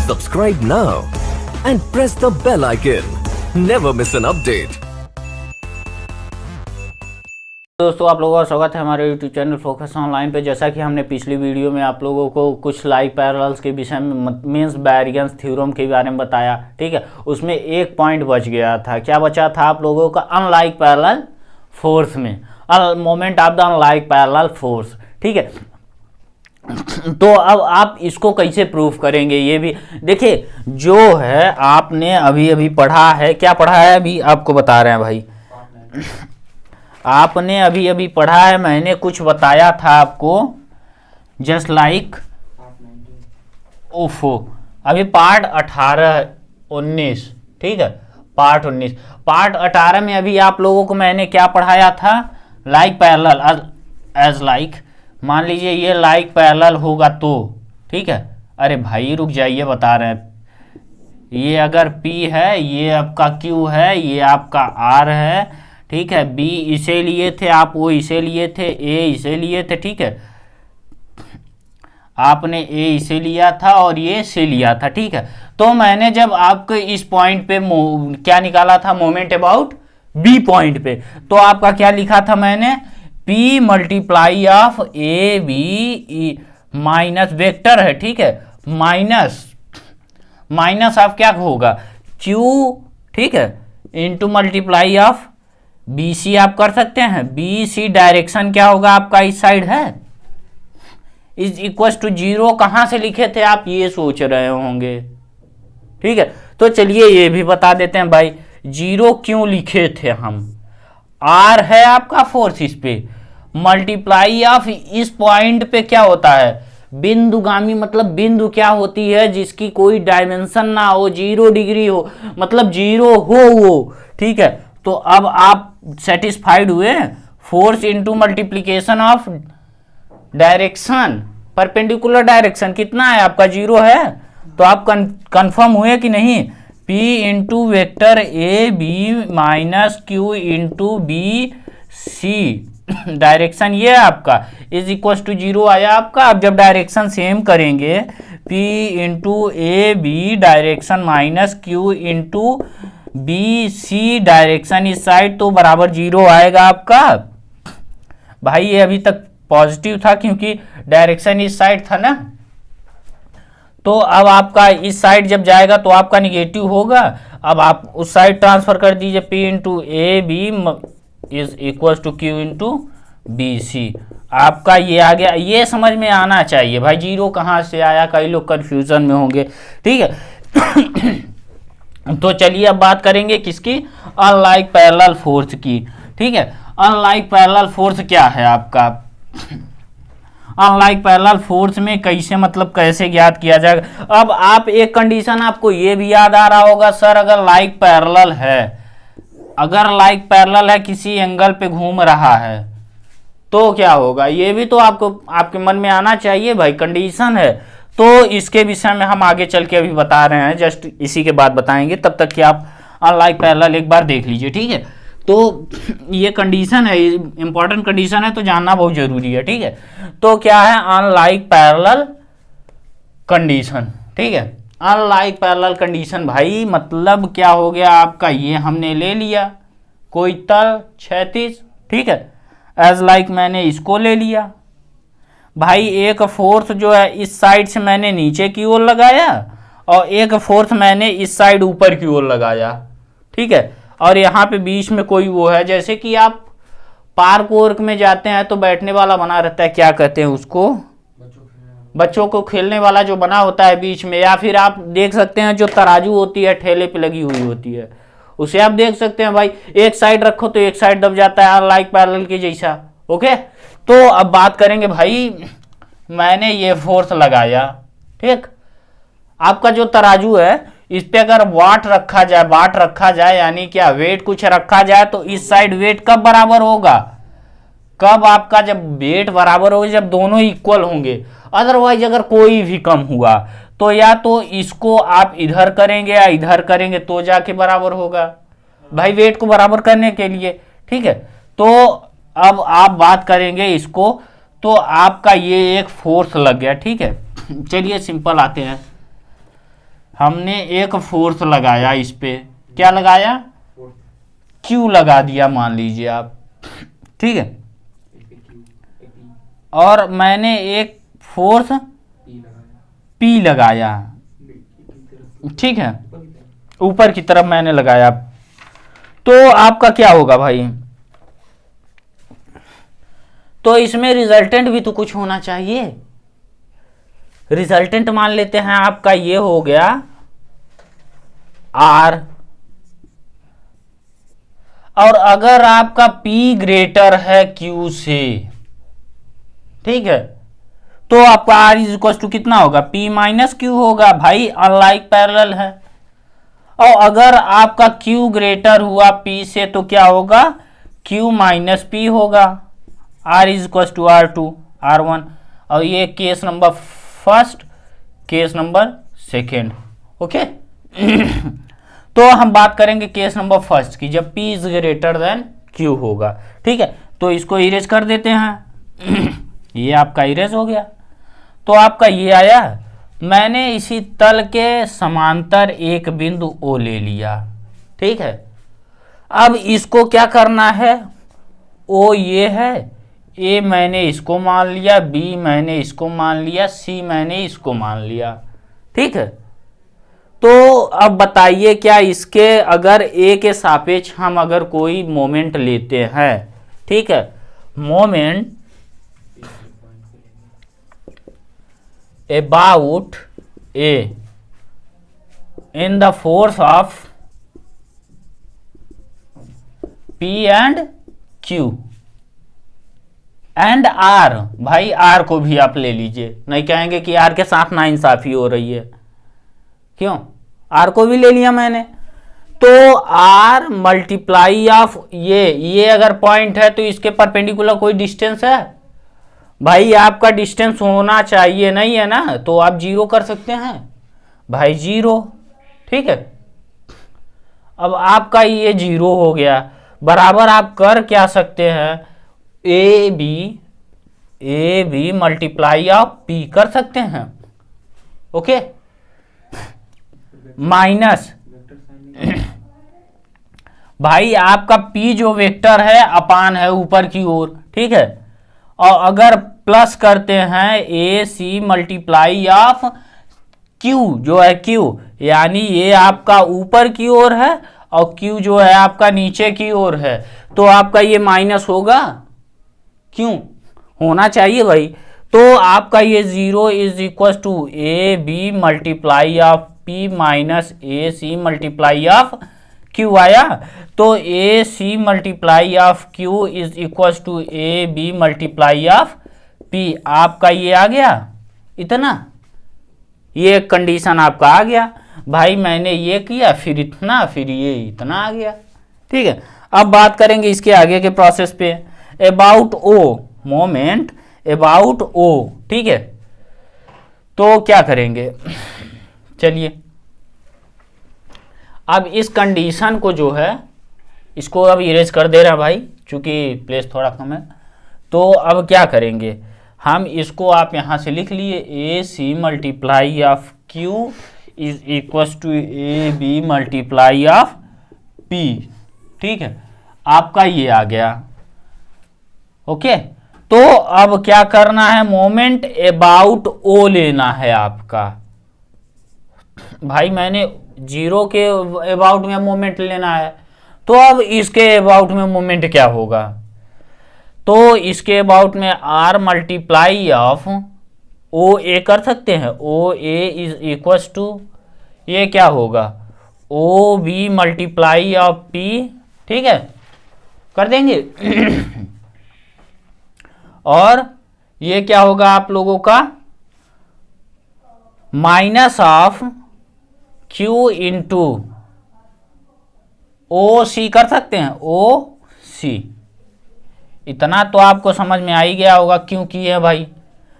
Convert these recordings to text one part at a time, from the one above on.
Subscribe now and press the bell icon. Never miss an update. दोस्तों आप लोगों का स्वागत है हमारे YouTube चैनल फोकस ऑनलाइन पे। जैसा कि हमने पिछली वीडियो में आप लोगों को कुछ लाइक पैरेलल्स के विषय में मीन्स वैरिएंस थ्योरम के बारे में बताया, ठीक है। उसमें एक पॉइंट बच गया था। क्या बचा था आप लोगों का? अनलाइक पैरेलल फोर्स में moment of the unlike parallel force, ठीक है। तो अब आप इसको कैसे प्रूफ करेंगे ये भी देखिए। जो है आपने अभी अभी पढ़ा है, क्या पढ़ा है अभी आपको बता रहे हैं भाई। आपने अभी अभी पढ़ा है, मैंने कुछ बताया था आपको, जस्ट लाइक ओफो अभी पार्ट 18-19, ठीक है। पार्ट 19 पार्ट 18 में अभी आप लोगों को मैंने क्या पढ़ाया था? Like parallel as like. मान लीजिए ये लाइक पैरेलल होगा तो, ठीक है। अरे भाई रुक जाइए, बता रहे हैं। ये अगर P है, ये आपका Q है, ये आपका R है, ठीक है। B इसे लिए थे आप, O इसे लिए थे, A इसे लिए थे, ठीक है। आपने A इसे लिया था और ये से लिया था, ठीक है। तो मैंने जब आपको इस पॉइंट पे क्या निकाला था? मोमेंट अबाउट B पॉइंट पे। तो आपका क्या लिखा था मैंने? P multiply of A B minus vector है, ठीक है। माइनस ऑफ क्या होगा? Q, ठीक है, into multiply of B C. आप कर सकते हैं। बी सी डायरेक्शन क्या होगा आपका? इस साइड है, इज इक्वल टू 0। कहां से लिखे थे आप? ये सोच रहे होंगे, ठीक है। तो चलिए ये भी बता देते हैं भाई, 0 क्यों लिखे थे हम? आर है आपका फोर्स, इस पे मल्टीप्लाई ऑफ इस पॉइंट पे क्या होता है? बिंदुगामी। मतलब बिंदु क्या होती है? जिसकी कोई डायमेंशन ना हो, 0 डिग्री हो, मतलब 0 हो वो, ठीक है। तो अब आप सेटिस्फाइड हुए? Force into multiplication of direction, perpendicular direction कितना है आपका? 0 है। तो आप कंफर्म हुए कि नहीं? P into vector A B minus Q into B C, direction ये आपका इज इक्वल टू 0 आया आपका। अब जब डायरेक्शन सेम करेंगे, P into A B direction minus Q into B C direction इस साइड, तो बराबर 0 आएगा आपका। भाई ये अभी तक पॉजिटिव था क्योंकि डायरेक्शन इस साइड था ना। तो अब आपका इस साइड जब जाएगा तो आपका निगेटिव होगा। अब आप उस साइड ट्रांसफर कर दीजिए। P into A B is equal to Q into B C. आपका ये आ गया। ये समझ में आना चाहिए भाई, 0 कहाँ से आया? कई लोग कंफ्यूजन में होंगे, ठीक है। तो चलिए अब बात करेंगे किसकी? अनलाइक पैरेलल फोर्स की, ठीक है। अनलाइक पैरेलल फोर्स क्या है आपका? अनलाइक पैरेलल फोर्स में कैसे, मतलब कैसे ज्ञात किया जाएगा? अब आप एक कंडीशन आपको ये भी याद आ रहा होगा, सर अगर लाइक पैरेलल है, अगर लाइक पैरेलल है, किसी एंगल पे घूम रहा है तो क्या होगा? ये भी तो आपको आपके मन में आना चाहिए भाई, कंडीशन है। तो इसके विषय में हम आगे चल के अभी बता रहे हैं, जस्ट इसी के बाद बताएंगे। तब तक कि आप अनलाइक पैरेलल एक बार देख लीजिए, ठीक है। तो ये कंडीशन है, इंपॉर्टेंट कंडीशन है, तो जानना बहुत जरूरी है, ठीक है। तो क्या है अनलाइक पैरेलल कंडीशन, ठीक है। अनलाइक पैरेलल कंडीशन भाई मतलब क्या हो गया आपका? ये हमने ले लिया कोई तल क्षैतिज, ठीक है, एज लाइक मैंने इसको ले लिया भाई। एक फोर्स जो है इस साइड से मैंने नीचे की ओर लगाया और एक फोर्स मैंने इस साइड ऊपर की ओर लगाया, ठीक है। और यहाँ पे बीच में कोई वो है, जैसे कि आप पार्क वार्क में जाते हैं तो बैठने वाला बना रहता है, क्या कहते हैं उसको? बच्चों को खेलने वाला जो बना होता है बीच में। या फिर आप देख सकते हैं जो तराजू होती है ठेले पे लगी हुई होती है, उसे आप देख सकते हैं भाई। एक साइड रखो तो एक साइड दब जाता है, अनलाइक पैरेलल के जैसा, ओके। तो अब बात करेंगे भाई, मैंने ये फोर्स लगाया, ठीक। आपका जो तराजू है इस पे अगर वाट रखा जाए यानी क्या वेट कुछ रखा जाए, तो इस साइड वेट कब बराबर होगा? कब आपका जब वेट बराबर होगा? जब दोनों इक्वल होंगे। अदरवाइज अगर कोई भी कम हुआ तो या तो इसको आप इधर करेंगे या इधर करेंगे तो जाके बराबर होगा भाई, वेट को बराबर करने के लिए, ठीक है। तो अब आप बात करेंगे इसको, तो आपका ये एक फोर्स लग गया, ठीक है। चलिए सिंपल आते हैं। हमने एक फोर्स लगाया इस पे, क्या लगाया, Q लगा दिया मान लीजिए आप, ठीक है, और मैंने एक फोर्स P लगाया, ठीक है, ऊपर की तरफ मैंने लगाया, तो आपका क्या होगा भाई, तो इसमें रिजल्टेंट भी तो कुछ होना चाहिए। रिजल्टेंट मान लेते हैं आपका ये हो गया R, और अगर आपका P ग्रेटर है Q से, ठीक है, तो आपका R इज इक्वल टू कितना होगा, P माइनस Q होगा भाई, अनलाइक पैरेलल है। और अगर आपका Q ग्रेटर हुआ P से तो क्या होगा, Q माइनस P होगा, R is equal to R2 R1। और ये case number first, case number second, okay. तो हम बात करेंगे केस नंबर फर्स्ट की, जब P is greater than Q होगा, ठीक है। तो इसको इरेज कर देते हैं। ये आपका इरेज हो गया। तो आपका ये आया, मैंने इसी तल के समांतर एक बिंदु O ले लिया, ठीक है। अब इसको क्या करना है, O ये है, A मैंने इसको मान लिया, B मैंने इसको मान लिया, C मैंने इसको मान लिया, ठीक है। तो अब बताइए, क्या इसके अगर A के सापेक्ष हम अगर कोई मोमेंट लेते हैं, ठीक है, moment about A in the force of P and Q and R, भाई R को भी आप ले लीजिए, नहीं कहेंगे कि R के साथ नाइंसाफी हो रही है, क्यों, R को भी ले लिया मैंने। तो R मल्टीप्लाई ऑफ ये अगर पॉइंट है तो इसके परपेंडिकुलर कोई डिस्टेंस है, भाई आपका डिस्टेंस होना चाहिए, नहीं है ना, तो आप जीरो कर सकते हैं भाई, जीरो, ठीक है। अब आपका ये जीरो हो गया, बराबर आप कर क्या सकते हैं, A B multiply of P कर सकते हैं, ओके, माइनस भाई आपका P जो वेक्टर है अपान है ऊपर की ओर, ठीक है। और अगर प्लस करते हैं AC मल्टीप्लाई ऑफ Q जो है Q, यानी ये आपका ऊपर की ओर है और Q जो है आपका नीचे की ओर है, तो आपका ये माइनस होगा, क्यों, होना चाहिए भाई। तो आपका ये 0 is equal to AB multiply of P minus AC multiply of Q आया। तो AC multiply of Q is equal to AB multiply of P, आपका ये आ गया इतना, ये कंडीशन आपका आ गया भाई। मैंने ये किया, फिर इतना, फिर ये इतना आ गया, ठीक है। अब बात करेंगे इसके आगे के प्रोसेस पे, about O moment about O, ठीक है। तो क्या करेंगे, चलिए अब इस कंडीशन को जो है इसको अब इरेज कर दे रहा है भाई, चूंकि प्लेस थोड़ा कम है। तो अब क्या करेंगे हम, इसको आप यहां से लिख लिए, AC multiply of Q is equal to AB multiply of P, ठीक है। आपका ये आ गया, ओके। तो अब क्या करना है, मोमेंट अबाउट O लेना है आपका भाई, मैंने 0 के अबाउट में मोमेंट लेना है। तो अब इसके अबाउट में मोमेंट क्या होगा, तो इसके अबाउट में R मल्टीप्लाई ऑफ OA कर सकते हैं, OA इज इक्वल टू ये क्या होगा, OB मल्टीप्लाई ऑफ P, ठीक है, कर देंगे। और ये क्या होगा आप लोगों का, minus of Q into OC कर सकते हैं, OC। इतना तो आपको समझ में आ ही गया होगा क्यों किए है भाई,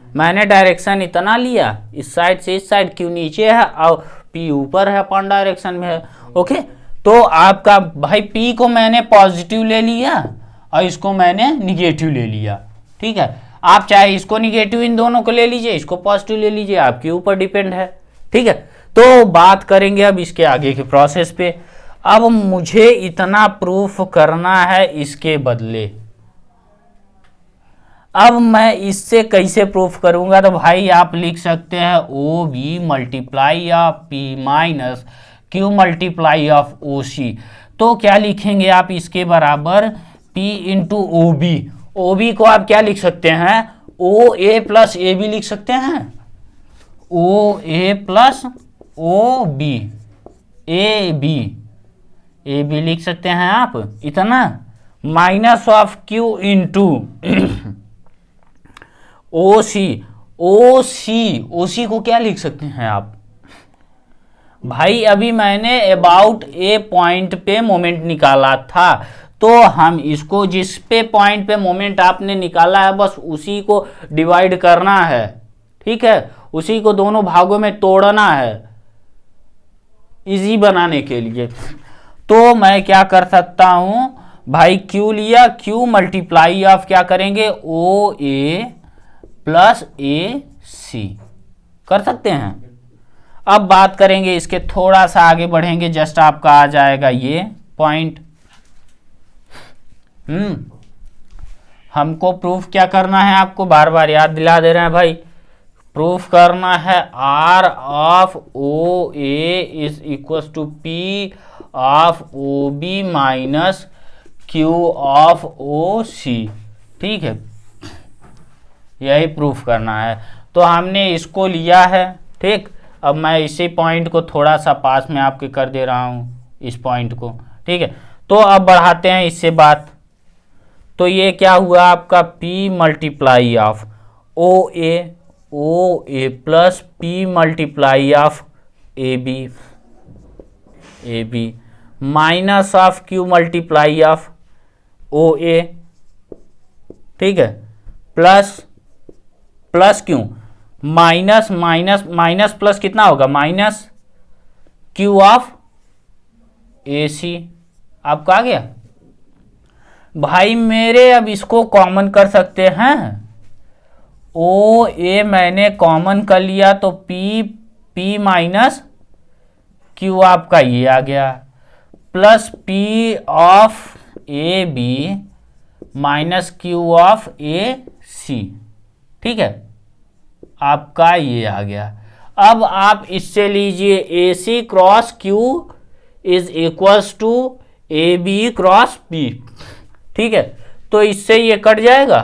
मैंने डायरेक्शन इतना लिया, इस साइड से इस साइड, Q नीचे है और P ऊपर है, अपान डायरेक्शन में है, ओके। तो आपका भाई P को मैंने पॉजिटिव ले लिया और इसको मैंने निगेटिव ले लिया, ठीक है। आप चाहे इसको निगेटिव इन दोनों को ले लीजिए, इसको पॉजिटिव ले लीजिए, आपके ऊपर डिपेंड है, ठीक है। तो बात करेंगे अब इसके आगे के प्रोसेस पे। अब मुझे इतना प्रूफ करना है इसके बदले। अब मैं इससे कैसे प्रूफ करूंगा? तो भाई आप लिख सकते हैं O B multiply of P minus Q multiply of O C. तो क्या लिखेंगे आप इसके बराबर P into O B. O B को आप क्या लिख सकते हैं? O A plus A B लिख सकते हैं। O A plus O B, A B लिख सकते हैं आप इतना, minus of Q into O C. O C को क्या लिख सकते हैं आप? भाई अभी मैंने अबाउट ए पॉइंट पे मोमेंट निकाला था, तो हम इसको जिस पे पॉइंट पे मोमेंट आपने निकाला है बस उसी को डिवाइड करना है, ठीक है, उसी को दोनों भागों में तोड़ना है इजी बनाने के लिए। तो मैं क्या कर सकता हूं भाई, क्यू लिया, क्यू मल्टीप्लाई ऑफ क्या करेंगे ओ ए प्लस ए सी कर सकते हैं। अब बात करेंगे इसके, थोड़ा सा आगे बढ़ेंगे, जस्ट आपका आ जाएगा ये पॉइंट। हमको प्रूफ क्या करना है, आपको बार बार याद दिला दे रहे हैं भाई, प्रूफ करना है R of O A is equal to P of O B minus Q of O C, ठीक है, यही प्रूफ करना है। तो हमने इसको लिया है, ठीक। अब मैं इसी पॉइंट को थोड़ा सा पास में आपके कर दे रहा हूँ, इस पॉइंट को, ठीक है। तो अब बढ़ाते हैं इससे बात। तो ये क्या हुआ आपका P multiply of O A plus P multiply of A B minus of Q multiply of O A, ठीक है, प्लस क्यों माइनस माइनस प्लस कितना होगा, minus Q of A C. आपका आ गया भाई मेरे। अब इसको कॉमन कर सकते हैं, ओ ए मैंने कॉमन कर लिया तो पी माइनस क्यू आपका ये आ गया, plus P of A B minus Q of A C, ठीक है, आपका ये आ गया। अब आप इससे लीजिए A C cross Q is equals to A B cross P, ठीक है। तो इससे ये कट जाएगा।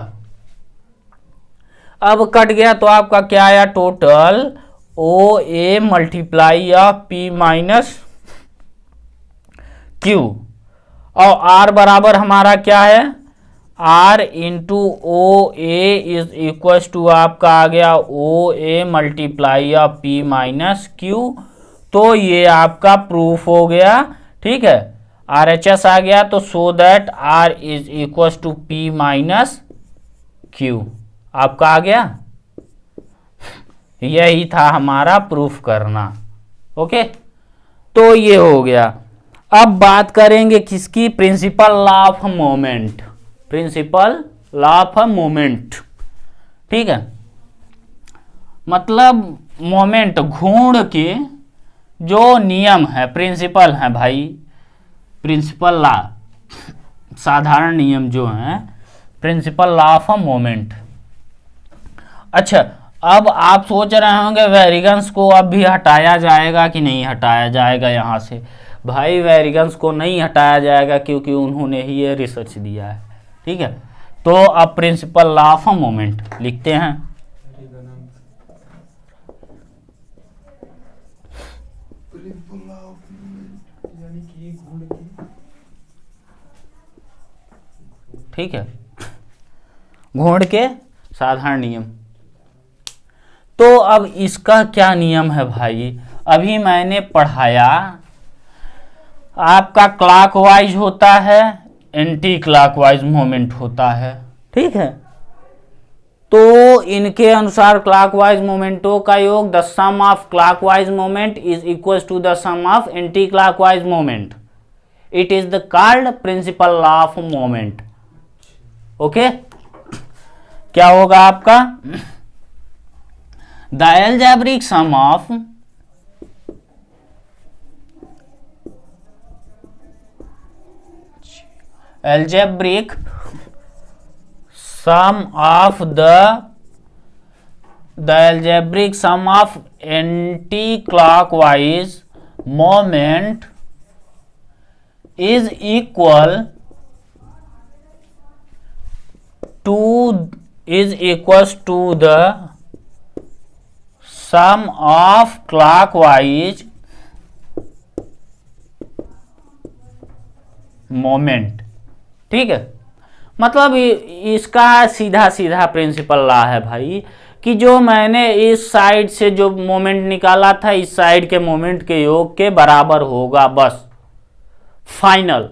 अब कट गया तो आपका क्या आया, total O A multiply of P minus Q, और आर बराबर हमारा क्या है, R into O A is equal to आपका आ गया O A multiply of P minus Q. तो ये आपका प्रूफ हो गया, ठीक है, आर एच एस आ गया। तो so that R is equal to P minus Q आपका आ गया। यही था हमारा प्रूफ करना, ओके। तो ये हो गया। अब बात करेंगे किसकी, principle law of moment, principle law of moment, ठीक है। मतलब मोमेंट घूर्ण के जो नियम है, प्रिंसिपल है भाई, प्रिंसिपल लॉ, साधारण नियम जो हैं, प्रिंसिपल लॉ ऑफ मोमेंट। अच्छा, अब आप सोच रहे होंगे वेरिगेंस को अब भी हटाया जाएगा कि नहीं हटाया जाएगा यहाँ से। भाई वेरिगेंस को नहीं हटाया जाएगा क्योंकि उन्होंने ही ये रिसर्च दिया है, ठीक है। तो अब प्रिंसिपल लॉ ऑफ मोमेंट लिखते हैं। ठीक है, घूर्ण के साधारण नियम। तो अब इसका क्या नियम है भाई, अभी मैंने पढ़ाया, आपका क्लॉकवाइज होता है, एंटी क्लॉकवाइज मोमेंट होता है, ठीक है। तो इनके अनुसार क्लॉकवाइज मोमेंटों का योग, the sum of clockwise moment is equal to the sum of anti clockwise moment. It is the called principle law of moment, okay. क्या होगा आपका, the algebraic sum of algebraic sum of the algebraic sum of anti-clockwise moment is equal to the sum of clockwise moment. ठीक है, मतलब इसका सीधा सीधा principal law है भाई कि जो मैंने इस साइड से जो मोमेंट निकाला था इस साइड के मोमेंट के योग के बराबर होगा, बस फाइनल।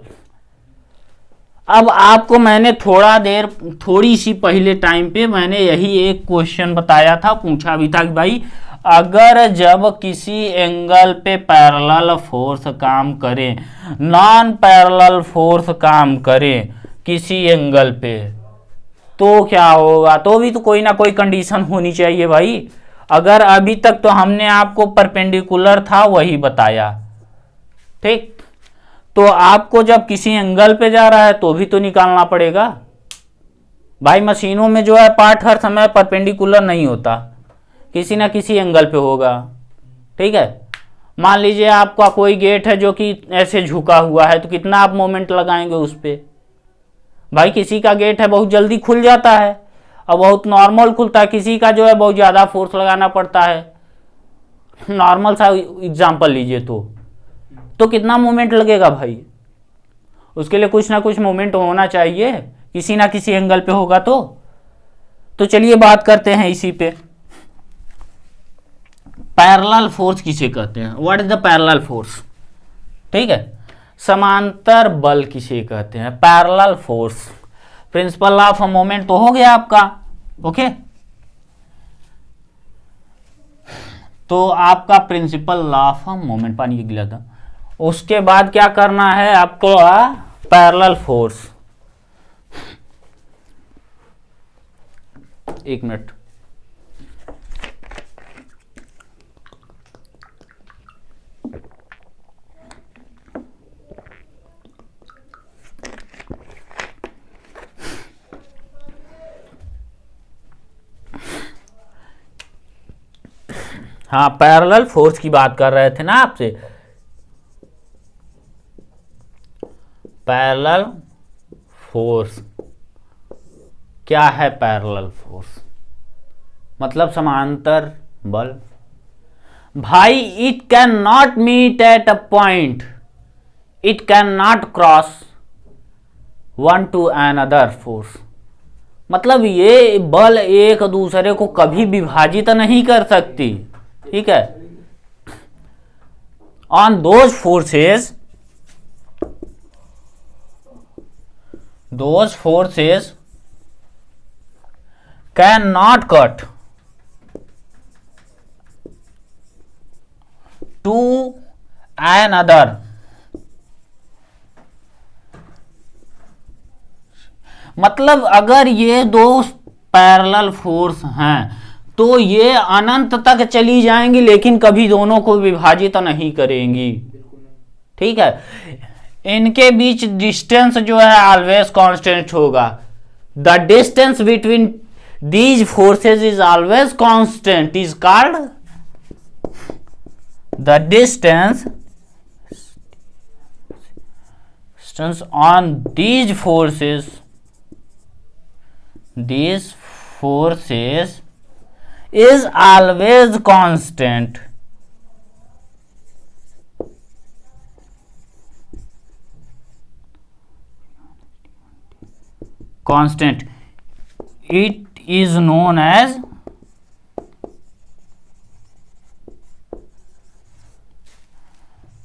अब आपको मैंने थोड़ी सी पहले टाइम पे मैंने यही एक क्वेश्चन बताया था, पूछा भी था कि भाई अगर जब किसी एंगल पे पैरेलल फोर्स काम करे, नॉन पैरेलल फोर्स काम करे किसी एंगल पे, तो क्या होगा? तो भी तो कोई ना कोई कंडीशन होनी चाहिए भाई। अगर अभी तक तो हमने आपको परपेंडिकुलर था वही बताया, ठीक, तो आपको जब किसी एंगल पे जा रहा है तो भी तो निकालना पड़ेगा भाई। मशीनों में जो है पार्ट हर समय परपेंडिकुलर नहीं होता, किसी ना किसी एंगल पे होगा। ठीक है, मान लीजिए आपका कोई गेट है जो कि ऐसे झुका हुआ है, तो कितना आप मोमेंट लगाएंगे उस पे भाई? किसी का गेट है बहुत जल्दी खुल जाता है और बहुत नॉर्मल खुलता है, किसी का जो है बहुत ज़्यादा फोर्स लगाना पड़ता है। नॉर्मल सा एग्जाम्पल लीजिए तो कितना मोमेंट लगेगा भाई? उसके लिए कुछ ना कुछ मोमेंट होना चाहिए, किसी ना किसी एंगल पे होगा। तो चलिए बात करते हैं इसी पे। पैरेलल फोर्स किसे कहते हैं? What is the parallel force? ठीक है, समांतर बल किसे कहते हैं? Parallel force. Principle of moment तो हो गया आपका, ओके। तो आपका प्रिंसिपल लॉ ऑफ मोमेंट, पानी की गिला था। उसके बाद क्या करना है आपको? Parallel force. एक मिनट, हाँ, पैरेलल फोर्स की बात कर रहे थे ना आपसे। पैरेलल फोर्स क्या है? पैरेलल फोर्स मतलब समांतर बल भाई। It can not meet at a point, it can not cross one to another force. मतलब ये बल एक दूसरे को कभी विभाजित नहीं कर सकती। ठीक है, on those forces can not cut to another. मतलब अगर ये दो पैरेलल फोर्स हैं तो ये अनंत तक चली जाएंगी, लेकिन कभी दोनों को विभाजित नहीं करेंगी। ठीक है, इनके बीच डिस्टेंस जो है ऑलवेज कांस्टेंट होगा। The distance between these forces is always constant, is called the distance on these forces is always constant. Constant. It is known as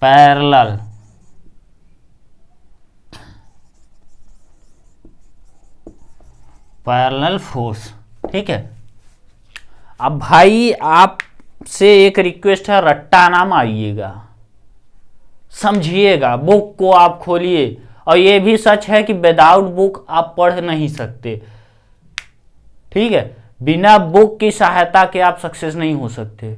parallel. Parallel force. ठीक है, अब भाई आपसे एक रिक्वेस्ट है, रट्टा ना मारिएगा, समझिएगा, बुक को आप खोलिए। और ये भी सच है कि विदाउट बुक आप पढ़ नहीं सकते। ठीक है, बिना बुक की सहायता के आप सक्सेस नहीं हो सकते।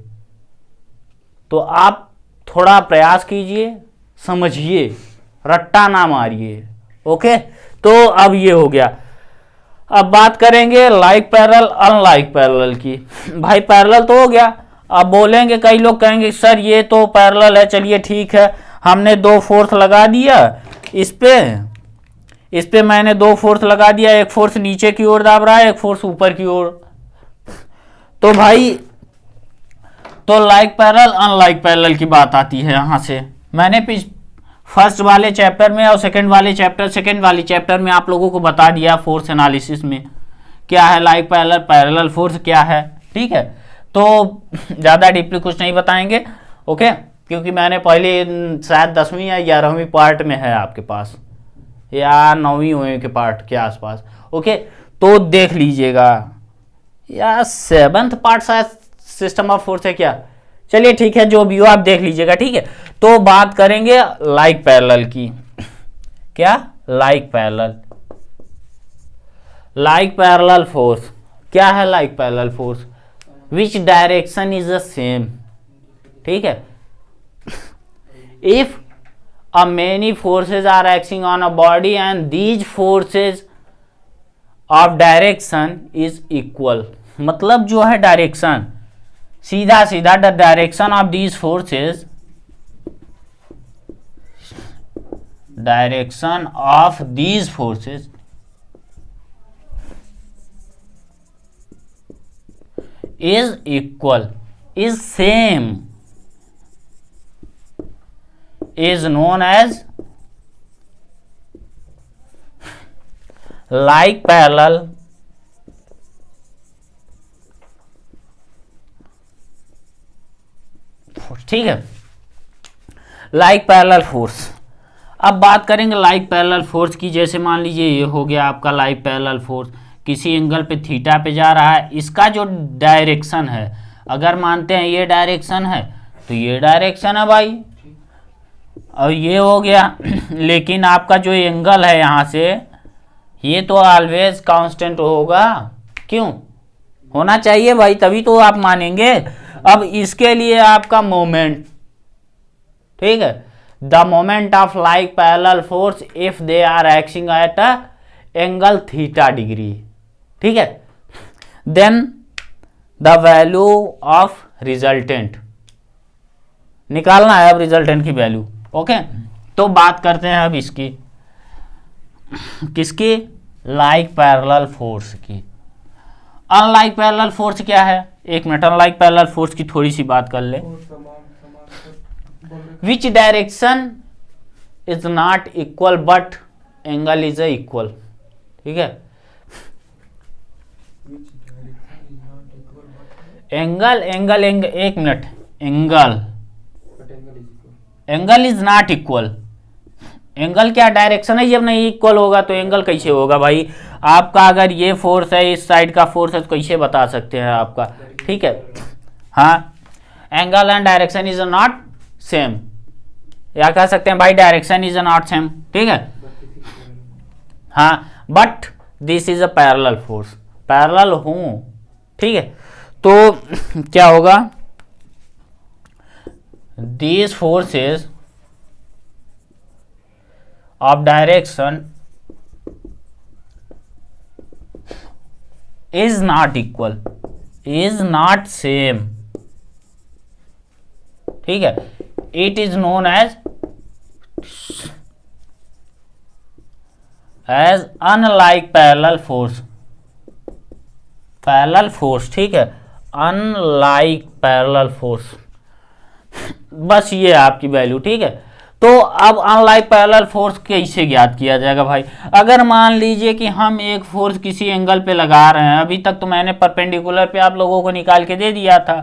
तो आप थोड़ा प्रयास कीजिए, समझिए, रट्टा ना मारिए। ओके, तो अब ये हो गया। अब बात करेंगे लाइक पैरेलल अनलाइक पैरेलल की। भाई पैरेलल तो हो गया, अब बोलेंगे कई लोग कहेंगे सर ये तो पैरेलल है, चलिए ठीक है, हमने 2 फोर्स लगा दिया इस पे मैंने 2 फोर्स लगा दिया, एक फोर्स नीचे की ओर दाब रहा है, एक फोर्स ऊपर की ओर। तो भाई तो लाइक पैरेलल अनलाइक पैरेलल की बात आती है यहां से। मैंने फर्स्ट वाले चैप्टर में और सेकंड वाली चैप्टर में आप लोगों को बता दिया फोर्स एनालिसिस में क्या है लाइक पैरेलल, पैरेलल फोर्स क्या है, ठीक है। तो ज़्यादा डीपली कुछ नहीं बताएंगे, ओके, क्योंकि मैंने पहले शायद 10वीं या 11वीं पार्ट में है आपके पास, या 9वीं के पार्ट के आसपास, ओके, तो देख लीजिएगा, या 7th पार्ट शायद सिस्टम ऑफ फोर्स है क्या, चलिए ठीक है, जो भी हो आप देख लीजिएगा, ठीक है। तो बात करेंगे लाइक पैरेलल की। क्या लाइक पैरेलल फोर्स क्या है? Like parallel force which direction is the same, ठीक है। If a many forces are acting on a body and these forces of direction is equal, मतलब जो है डायरेक्शन सीधा सीधा the direction of these forces, direction of these forces is equal, is same, is known as like parallel force, ठीक है, like parallel force. अब बात करेंगे लाइक पैरेलल फोर्स की। जैसे मान लीजिए ये हो गया आपका लाइक पैरेलल फोर्स, किसी एंगल पे थीटा पे जा रहा है, इसका जो डायरेक्शन है, अगर मानते हैं ये डायरेक्शन है तो ये डायरेक्शन है भाई, और ये हो गया लेकिन आपका जो एंगल है यहाँ से, ये तो ऑलवेज कांस्टेंट होगा, क्यों होना चाहिए भाई, तभी तो आप मानेंगे। अब इसके लिए आपका मोमेंट, ठीक है, the moment of like parallel force if they are acting at a angle theta degree, ठीक है, then the value of resultant निकालना है, अब रिजल्टेंट की वैल्यू, ओके। तो बात करते हैं अब इसकी, किसकी? लाइक पैरेलल फोर्स की। अनलाइक पैरेलल फोर्स क्या है? एक मिनट, अनलाइक पैरेलल फोर्स की थोड़ी सी बात कर ले। Which direction is not equal but angle is equal, ठीक है। एंगल एक minute, angle is not equal. Angle क्या डायरेक्शन है, जब नहीं इक्वल होगा तो एंगल कैसे होगा भाई? आपका अगर ये फोर्स है, इस साइड का फोर्स है, तो कैसे बता सकते हैं आपका, ठीक है। हाँ, angle and direction is not same, या कह सकते हैं भाई डायरेक्शन इज नॉट सेम, ठीक है। हाँ, but this is a parallel force, parallel हूं, ठीक है। तो क्या होगा? these forces of direction is not equal, is not same, ठीक है। it is known as unlike parallel force, parallel force, ठीक है, अनलाइक पैरेलल फोर्स, बस ये आपकी वैल्यू, ठीक है। तो अब अनलाइक पैरेलल फोर्स कैसे ज्ञात किया जाएगा भाई? अगर मान लीजिए कि हम एक फोर्स किसी एंगल पे लगा रहे हैं, अभी तक तो मैंने परपेंडिकुलर पे आप लोगों को निकाल के दे दिया था,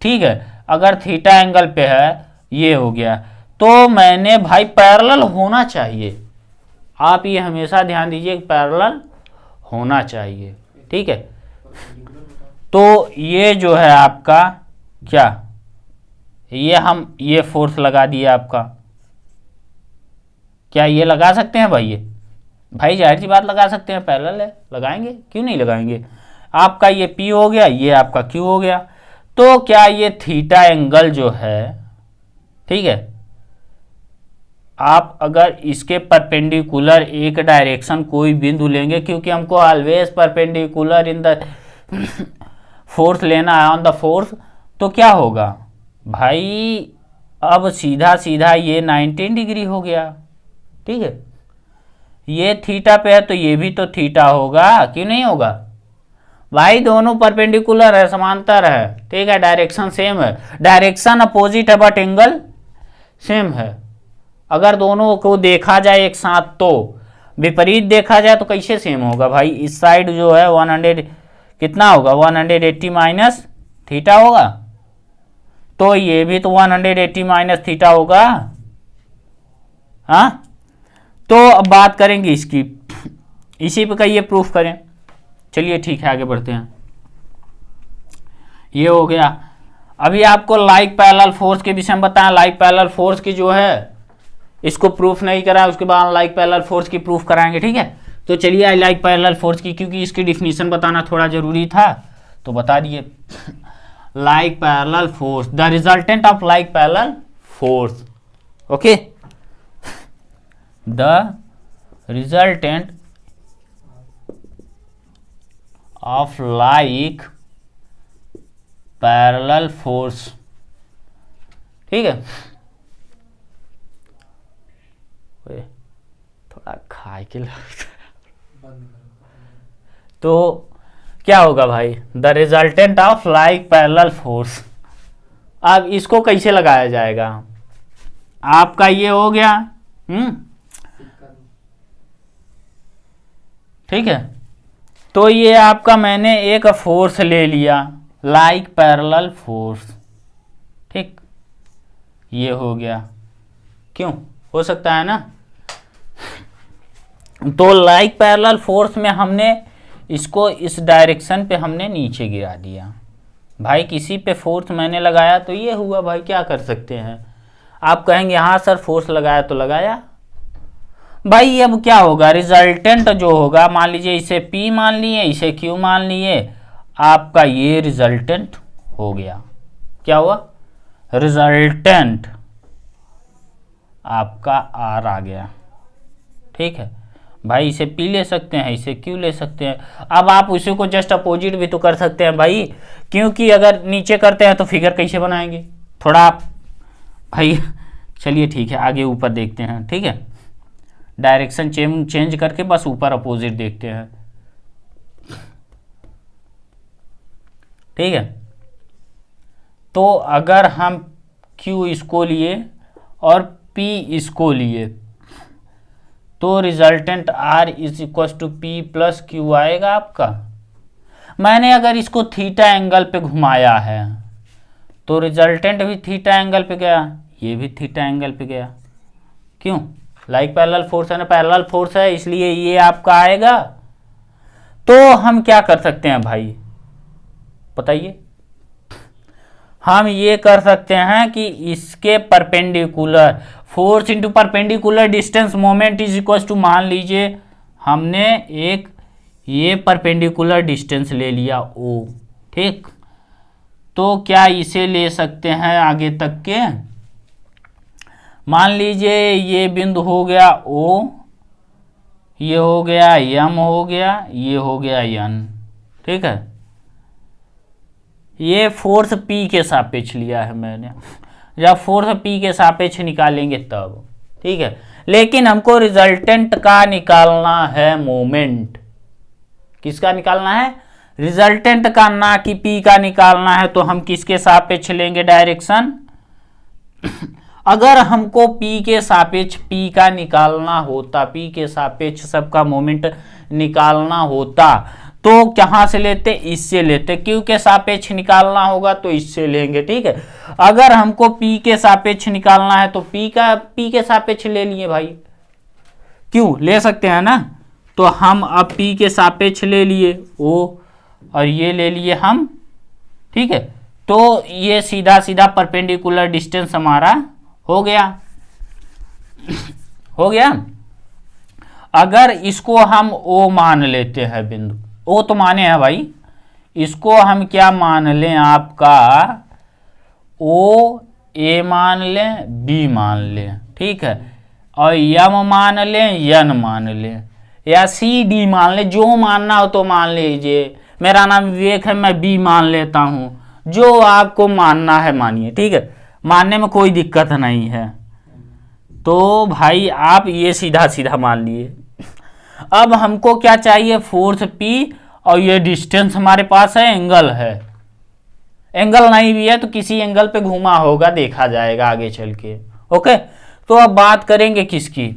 ठीक है। अगर थीटा एंगल पे है, ये हो गया, तो मैंने भाई पैरेलल होना चाहिए, आप ये हमेशा ध्यान दीजिए, पैरेलल होना चाहिए, ठीक है। तो ये जो है आपका क्या, ये हम ये फोर्स लगा दिया आपका, क्या ये लगा सकते हैं भाई? ये भाई जाहिर सी बात लगा सकते हैं, पैरेलल है, लगाएंगे, क्यों नहीं लगाएंगे। आपका ये P हो गया, ये आपका Q हो गया, तो क्या ये थीटा एंगल जो है, ठीक है, आप अगर इसके परपेंडिकुलर एक डायरेक्शन कोई बिंदु लेंगे, क्योंकि हमको always perpendicular in the force लेना है, ऑन द फोर्स, तो क्या होगा भाई, अब सीधा सीधा ये 19 डिग्री हो गया। ठीक है, ये थीटा पे है तो ये भी तो थीटा होगा, क्यों नहीं होगा भाई, दोनों परपेंडिकुलर है, समांतर है। ठीक है, डायरेक्शन सेम है, डायरेक्शन अपोजिट है बट एंगल सेम है। अगर दोनों को देखा जाए एक साथ तो विपरीत देखा जाए तो कैसे सेम होगा भाई, इस साइड जो है 100 कितना होगा, 180 माइनस थीटा होगा, तो ये भी तो 180 माइनस थीटा होगा। हाँ, तो अब बात करेंगे इसकी, इसी पे कहिए प्रूफ करें। चलिए ठीक है, आगे बढ़ते हैं। ये हो गया। अभी आपको लाइक पैरेलल फोर्स के विषय में बताया, लाइक पैरेलल फोर्स की जो है इसको प्रूफ नहीं करा, उसके बाद लाइक पैरेलल फोर्स की प्रूफ कराएंगे। ठीक है, तो चलिए लाइक पैरेलल फोर्स की, क्योंकि इसकी डिफिनीशन बताना थोड़ा जरूरी था तो बता दिए। Like parallel force, the resultant of like parallel force. Okay, the resultant of like parallel force. ठीक है, थोड़ा खाए के तो क्या होगा भाई, the resultant of like parallel force. अब इसको कैसे लगाया जाएगा, आपका ये हो गया। ठीक है, तो ये आपका मैंने एक फोर्स ले लिया, लाइक पैरेलल फोर्स। ठीक, ये हो गया, क्यों हो सकता है ना। तो लाइक पैरेलल फोर्स में हमने इसको इस डायरेक्शन पे हमने नीचे गिरा दिया भाई, किसी पे फोर्स मैंने लगाया तो ये हुआ भाई, क्या कर सकते हैं। आप कहेंगे हाँ सर फोर्स लगाया तो लगाया भाई, अब क्या होगा, रिजल्टेंट जो होगा, मान लीजिए इसे P मान लिए, इसे Q मान लिए, आपका ये रिजल्टेंट हो गया। क्या हुआ, रिजल्टेंट आपका R आ गया। ठीक है भाई, इसे P ले सकते हैं, इसे Q ले सकते हैं। अब आप उसी को जस्ट अपोजिट भी तो कर सकते हैं भाई, क्योंकि अगर नीचे करते हैं तो फिगर कैसे बनाएंगे, थोड़ा आप भाई। चलिए ठीक है, आगे ऊपर देखते हैं। ठीक है, डायरेक्शन चेंज करके बस ऊपर अपोजिट देखते हैं। ठीक है, तो अगर हम Q इसको लिए और P इसको लिए तो resultant R is equal to P plus Q आएगा आपका। मैंने अगर इसको थीटा एंगल पे घुमाया है तो रिजल्टेंट भी थीटा एंगल पे गया, ये भी थीटा एंगल पे गया। क्यों, लाइक पैरेलल फोर्स है ना, पैरेलल फोर्स है, इसलिए ये आपका आएगा। तो हम क्या कर सकते हैं भाई बताइए, हम ये कर सकते हैं कि इसके perpendicular force into perpendicular distance moment is equal to, मान लीजिए हमने एक ये परपेंडिकुलर डिस्टेंस ले लिया O। ठीक, तो क्या इसे ले सकते हैं आगे तक के, मान लीजिए ये बिंदु हो गया O, ये हो गया M हो गया, ये हो गया N। ठीक है, ये फोर्स P के सापेक्ष लिया है मैंने, जब फोर्स P के सापेक्ष निकालेंगे तब। ठीक है, लेकिन हमको रिजल्टेंट का निकालना है मोमेंट, किसका निकालना है, रिजल्टेंट का, ना कि P का निकालना है। तो हम किसके सापेक्ष लेंगे डायरेक्शन, अगर हमको P के सापेक्ष P का निकालना होता, P के सापेक्ष सबका मोमेंट निकालना होता तो कहाँ से लेते, इससे लेते। Q के सापेक्ष निकालना होगा तो इससे लेंगे। ठीक है, अगर हमको P के सापेक्ष निकालना है तो P के सापेक्ष ले लिए भाई, क्यों ले सकते हैं ना। तो हम अब P के सापेक्ष ले लिए O और ये ले लिए हम। ठीक है, तो ये सीधा सीधा परपेंडिकुलर डिस्टेंस हमारा हो गया। हो गया, अगर इसको हम O मान लेते हैं, बिंदु O तो माने हैं भाई, इसको हम क्या मान लें, आपका O A मान लें, B मान लें। ठीक है, और यम मान लें, यन मान लें, या सी डी मान लें, जो मानना हो तो मान लीजिए। मेरा नाम विवेक है, मैं बी मान लेता हूँ, जो आपको मानना है मानिए, ठीक है, मानने में कोई दिक्कत नहीं है। तो भाई आप ये सीधा सीधा मान लिए। अब हमको क्या चाहिए, फोर्स पी, और ये डिस्टेंस हमारे पास है, एंगल है। एंगल नहीं भी है तो किसी एंगल पे घुमा होगा, देखा जाएगा आगे चल के। ओके, तो अब बात करेंगे किसकी,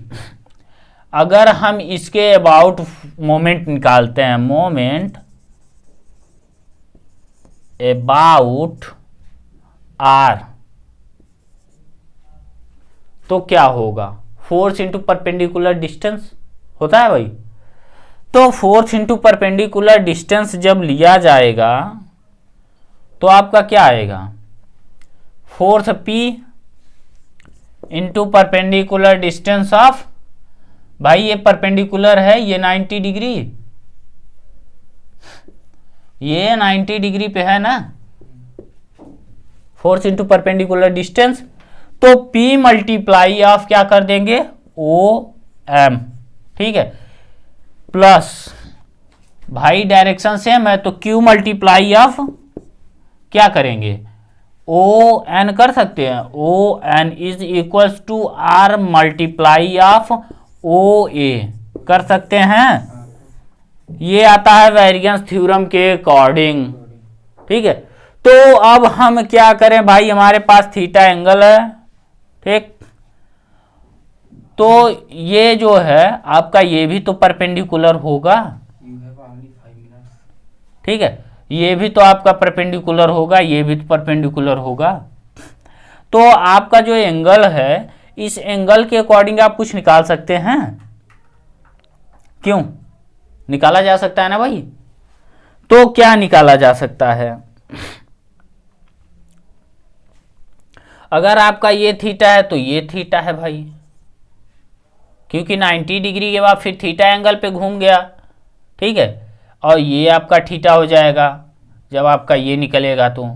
अगर हम इसके अबाउट मोमेंट निकालते हैं, मोमेंट अबाउट आर, तो क्या होगा, फोर्स इंटू परपेंडिकुलर डिस्टेंस होता है भाई। तो फोर्स इंटू परपेंडिकुलर डिस्टेंस जब लिया जाएगा तो आपका क्या आएगा, force P into perpendicular distance of, भाई ये परपेंडिकुलर है, ये 90 डिग्री, ये 90 डिग्री पे है ना, फोर्स इंटू परपेंडिकुलर डिस्टेंस, तो P मल्टीप्लाई ऑफ क्या कर देंगे, OM, ठीक है, प्लस भाई डायरेक्शन सेम है तो Q मल्टीप्लाई ऑफ क्या करेंगे, ON कर सकते हैं, ON is equals to R multiply of OA कर सकते हैं। ये आता है वेरिएंस थ्योरम के अकॉर्डिंग, ठीक है। तो अब हम क्या करें भाई, हमारे पास थीटा एंगल है, ठीक, तो ये जो है आपका ये भी तो परपेंडिकुलर होगा, ठीक है, ये भी तो आपका परपेंडिकुलर होगा, ये भी तो परपेंडिकुलर होगा। तो आपका जो एंगल है, इस एंगल के अकॉर्डिंग आप कुछ निकाल सकते हैं, क्यों निकाला जा सकता है ना भाई। तो क्या निकाला जा सकता है, अगर आपका ये थीटा है तो ये थीटा है भाई, क्योंकि 90 डिग्री के बाद फिर थीटा एंगल पे घूम गया, ठीक है, और ये आपका थीटा हो जाएगा जब आपका ये निकलेगा तो,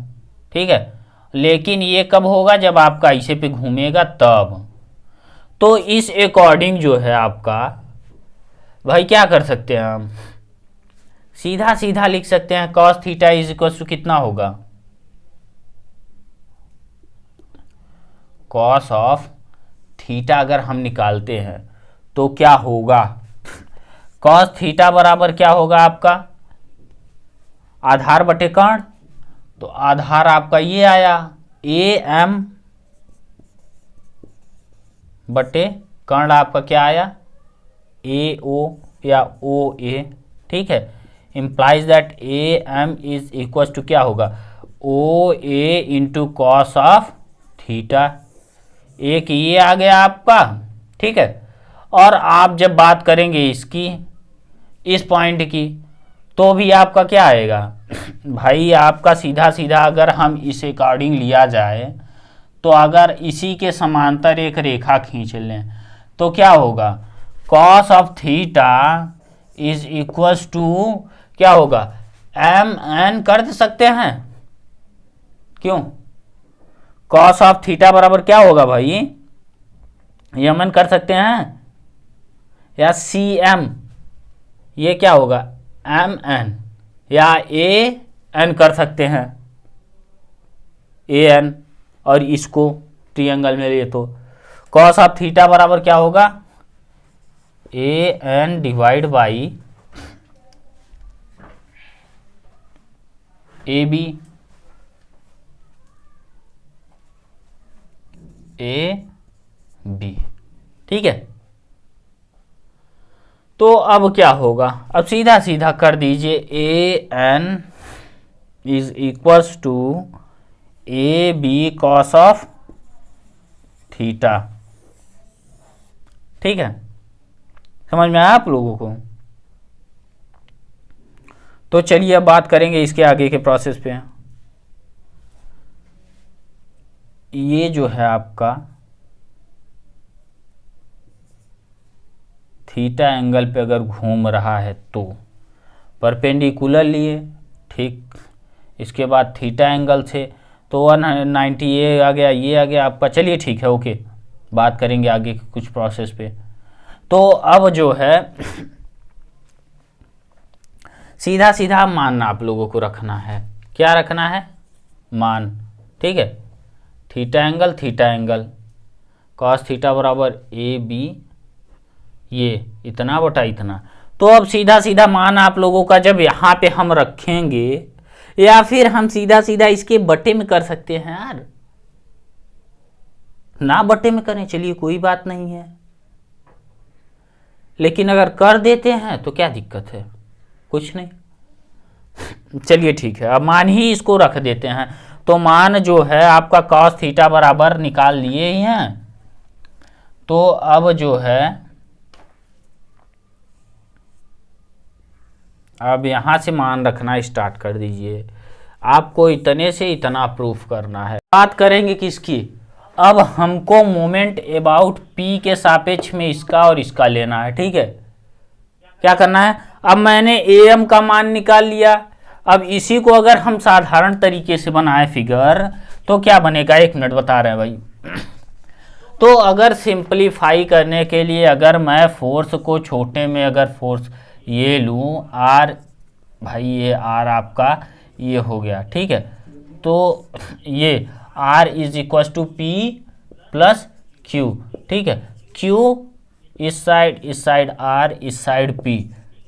ठीक है, लेकिन ये कब होगा, जब आपका इसे पे घूमेगा तब। तो इस अकॉर्डिंग जो है आपका भाई क्या कर सकते हैं हम, सीधा सीधा लिख सकते हैं, cos theta is equal to कितना होगा, कॉस ऑफ थीटा अगर हम निकालते हैं तो क्या होगा, कॉस थीटा बराबर क्या होगा आपका, आधार बटे कर्ण, तो आधार आपका ये आया AM बटे कर्ण आपका क्या आया AO या OA, ठीक है, implies that AM is equal to क्या होगा, OA into cos of theta, एक ये आ गया आपका, ठीक है। और आप जब बात करेंगे इसकी, इस पॉइंट की, तो भी आपका क्या आएगा भाई, आपका सीधा सीधा अगर हम इस अकॉर्डिंग लिया जाए तो अगर इसी के समांतर एक रेखा खींच लें तो क्या होगा, cos of theta is equals to क्या होगा, MN कर सकते हैं, क्यों, कॉस ऑफ थीटा बराबर क्या होगा भाई, MN कर सकते हैं, या CM, ये क्या होगा MN, या AN कर सकते हैं, AN, और इसको ट्रायंगल में लिए तो कॉस ऑफ थीटा बराबर क्या होगा, AN divide by AB, AB, ठीक है। तो अब क्या होगा, अब सीधा सीधा कर दीजिए, AN is equals to AB cos of theta, ठीक है, समझ में आया आप लोगों को। तो चलिए अब बात करेंगे इसके आगे के प्रोसेस पे। ये जो है आपका थीटा एंगल पे अगर घूम रहा है तो परपेंडिकुलर लिए, ठीक, इसके बाद थीटा एंगल से तो 190 ये आ गया, ये आ गया आपका, चलिए ठीक है, ओके, बात करेंगे आगे की कुछ प्रोसेस पे। तो अब जो है सीधा सीधा मान आप लोगों को रखना है। क्या रखना है? मान। ठीक है, थीटा एंगल कॉस थीटा बराबर ए बी, ये इतना बटा इतना। तो अब सीधा सीधा मान आप लोगों का जब यहाँ पे हम रखेंगे, या फिर हम सीधा सीधा इसके बटे में कर सकते हैं यार, ना बटे में करें चलिए कोई बात नहीं है, लेकिन अगर कर देते हैं तो क्या दिक्कत है? कुछ नहीं। चलिए ठीक है, अब मान ही इसको रख देते हैं। तो मान जो है आपका कॉस थीटा बराबर निकाल लिए ही हैं। तो अब जो है अब यहां से मान रखना स्टार्ट कर दीजिए। आपको इतने से इतना प्रूफ करना है। बात करेंगे किसकी? अब हमको मोमेंट अबाउट पी के सापेक्ष में इसका और इसका लेना है। ठीक है, क्या करना है? अब मैंने एम का मान निकाल लिया। अब इसी को अगर हम साधारण तरीके से बनाए फिगर तो क्या बनेगा? 1 मिनट बता रहे हैं भाई। तो अगर सिंपलीफाई करने के लिए अगर मैं फोर्स को छोटे में अगर फोर्स ये लूँ आर, भाई ये आर आपका ये हो गया। ठीक है, तो ये R is equal to P plus Q. ठीक है, क्यू इस साइड आर, इस साइड पी।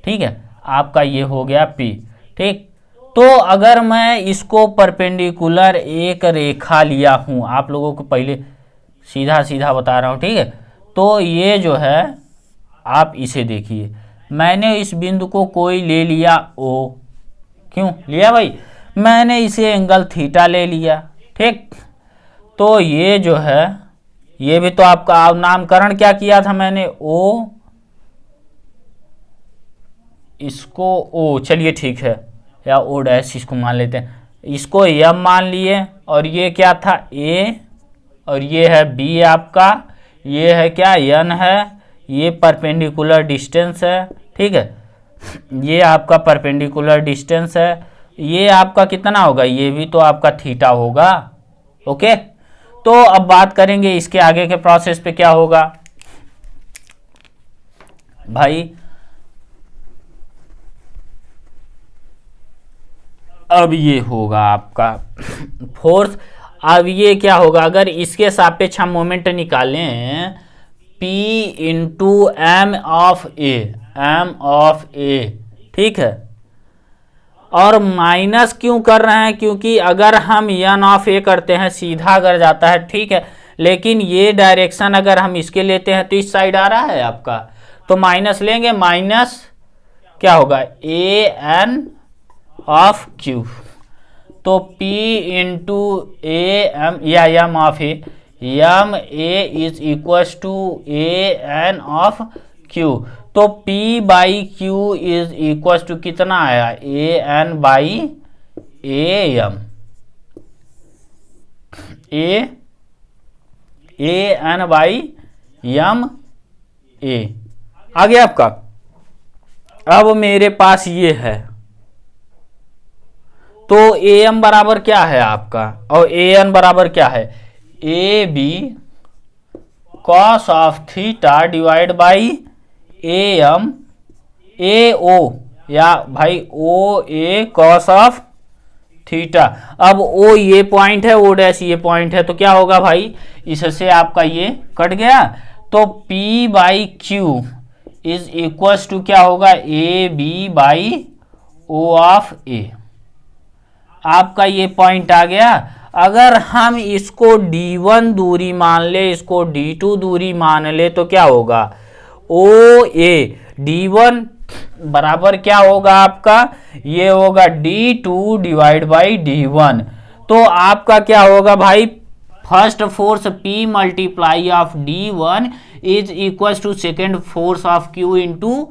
ठीक है, आपका ये हो गया पी। ठीक, तो अगर मैं इसको परपेंडिकुलर एक रेखा लिया हूँ, आप लोगों को पहले सीधा सीधा बता रहा हूँ। ठीक है, तो ये जो है आप इसे देखिए, मैंने इस बिंदु को कोई ले लिया ओ। क्यों लिया भाई? मैंने इसे एंगल थीटा ले लिया। ठीक, तो ये जो है ये भी तो आपका नामकरण क्या किया था मैंने? ओ, इसको ओ, चलिए ठीक है, या ओ डैश इसको मान लेते हैं। इसको यम मान लिए, और ये क्या था? ए, और ये है बी आपका, ये है क्या? एन है, ये परपेंडिकुलर डिस्टेंस है। ठीक है, ये आपका परपेंडिकुलर डिस्टेंस है। ये आपका कितना होगा? ये भी तो आपका थीटा होगा। ओके, तो अब बात करेंगे इसके आगे के प्रोसेस पे क्या होगा भाई। अब ये होगा आपका फोर्स। अब ये क्या होगा? अगर इसके सापेक्ष हम मोमेंट निकालें, P इंटू एम ऑफ ए। ठीक है, और माइनस क्यों कर रहे हैं? क्योंकि अगर हम एन ऑफ ए करते हैं सीधा अगर जाता है। ठीक है, लेकिन ये डायरेक्शन अगर हम इसके लेते हैं तो इस साइड आ रहा है आपका, तो माइनस लेंगे। माइनस क्या होगा? A N of Q. तो P इंटू ए एम या M of A, M A is equal to A N of Q. तो P by Q is equal to कितना आया? A N by A M. A N by M A आ गया आपका। अब मेरे पास ये है, तो ए एम बराबर क्या है आपका, और ए एन बराबर क्या है? A B cos of theta divide by A M A O, या भाई O A cos of theta. अब ओ ये पॉइंट है, ओ डैश ये पॉइंट है, तो क्या होगा भाई? इससे आपका ये कट गया। तो P by Q is equal to क्या होगा? A B by O of A. आपका ये पॉइंट आ गया। अगर हम इसको D1 दूरी मान ले, इसको D2 दूरी मान ले, तो क्या होगा? ओ ए D1 बराबर क्या होगा आपका? ये होगा D2 डिवाइड बाई D1। तो आपका क्या होगा भाई? First force P multiply of D1 is equal to second force of Q into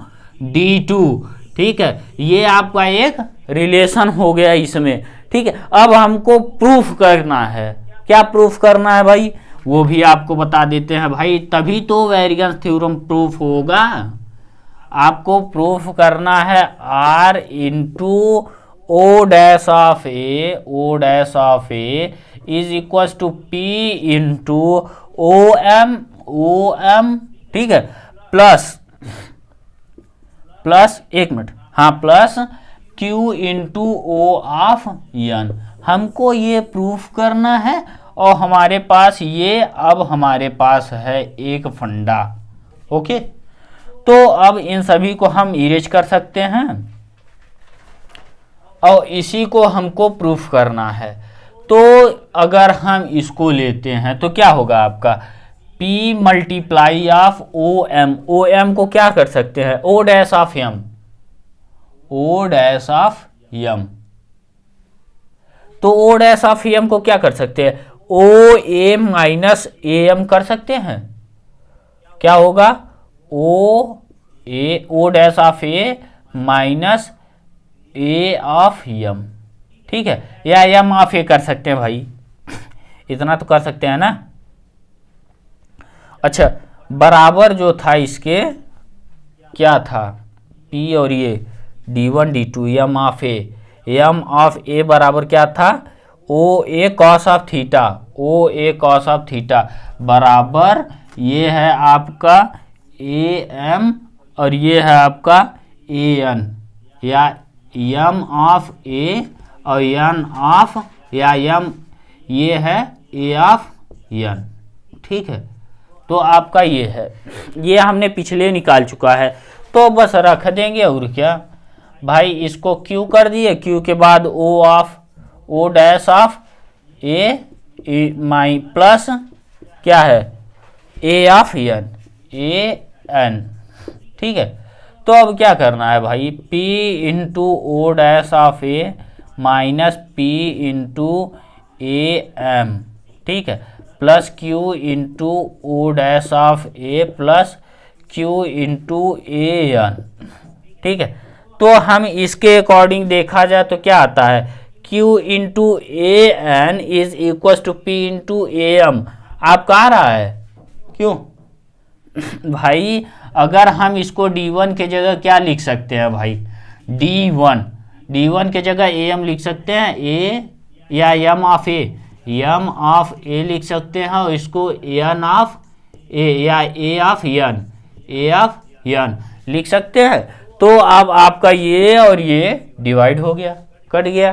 D2। ठीक है, ये आपका एक रिलेशन हो गया इसमें। ठीक है, अब हमको प्रूफ करना है। क्या प्रूफ करना है भाई? वो भी आपको बता देते हैं भाई, तभी तो वेरिएंस थ्योरम प्रूफ होगा। आपको प्रूफ करना है R into O dash of A is equal to P into O O M, ठीक है, प्लस एक मिनट, हाँ, plus Q into O of N. हमको ये प्रूफ करना है और हमारे पास ये, अब हमारे पास है एक फंडा। ओके, तो अब इन सभी को हम इरेज कर सकते हैं और इसी को हमको प्रूफ करना है। तो अगर हम इसको लेते हैं तो क्या होगा आपका, P multiply of O M. O M को क्या कर सकते हैं, O dash of M, O dash of M. तो ओ डैश ऑफ एम को क्या कर सकते हैं, O M minus A M कर सकते हैं। क्या होगा, O dash of A minus A of M, ठीक है, या एम ऑफ ए कर सकते हैं भाई, इतना तो कर सकते हैं ना। अच्छा, बराबर जो था इसके क्या था, P और ये D1 D2 एम ऑफ ए बराबर क्या था, O A cos of theta, O A cos of theta बराबर ये है आपका ए एम और ये है आपका ए एन, या एम ऑफ ए और एन ऑफ, या एम ये है ए ऑफ एन, ठीक है। तो आपका ये है, ये हमने पिछले निकाल चुका है, तो बस रख देंगे और क्या भाई, इसको क्यू कर दिए, क्यू के बाद O dash of A my plus क्या है ए ऑफ एन, ठीक है। तो अब क्या करना है भाई, P into O dash of A minus P into A M, ठीक है, plus Q into O dash of A plus Q into A N, ठीक है। तो हम इसके अकॉर्डिंग देखा जाए तो क्या आता है, Q into A N is equal to P into A M. आपका आ रहा है क्यों भाई, अगर हम इसको D1 के जगह क्या लिख सकते हैं भाई, D1 के जगह ए एम लिख सकते हैं, ए या एम ऑफ ए लिख सकते हैं, और इसको एन ऑफ ए या ए ऑफ एन लिख सकते हैं। तो अब आपका ये और ये डिवाइड हो गया, कट गया,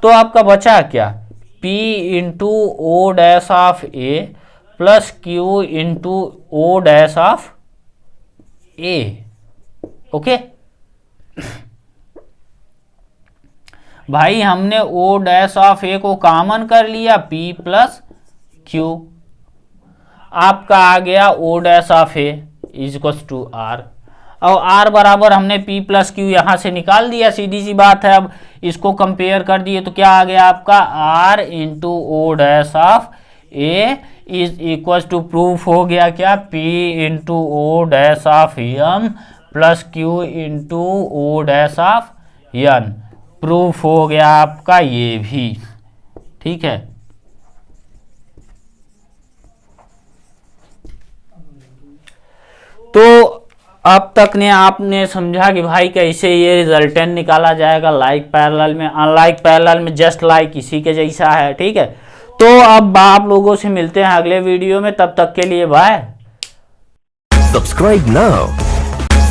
तो आपका बचा क्या, P into O dash of A plus Q into O dash of A. Okay भाई, हमने ओ डैश ऑफ ए को कॉमन कर लिया, P प्लस Q, आपका आ गया O dash of A is equal to R, और आर बराबर हमने P प्लस क्यू यहाँ से निकाल दिया, सीधी सी बात है। अब इसको कंपेयर कर दिए तो क्या आ गया आपका, R into O dash of A is equal to, proof हो गया क्या, P into O dash of M plus Q into O dash of N, proof हो गया आपका ये भी, ठीक है। तो अब तक ने आपने समझा कि भाई कैसे ये रिजल्टेंट निकाला जाएगा लाइक पैरेलल में, अनलाइक पैरेलल में जस्ट लाइक इसी के जैसा है, ठीक है। तो अब आप लोगों से मिलते हैं अगले वीडियो में, तब तक के लिए bye.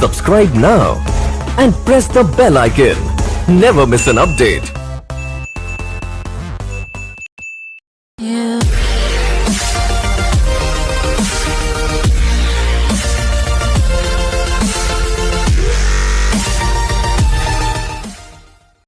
Subscribe now and press the bell icon. Never miss an update.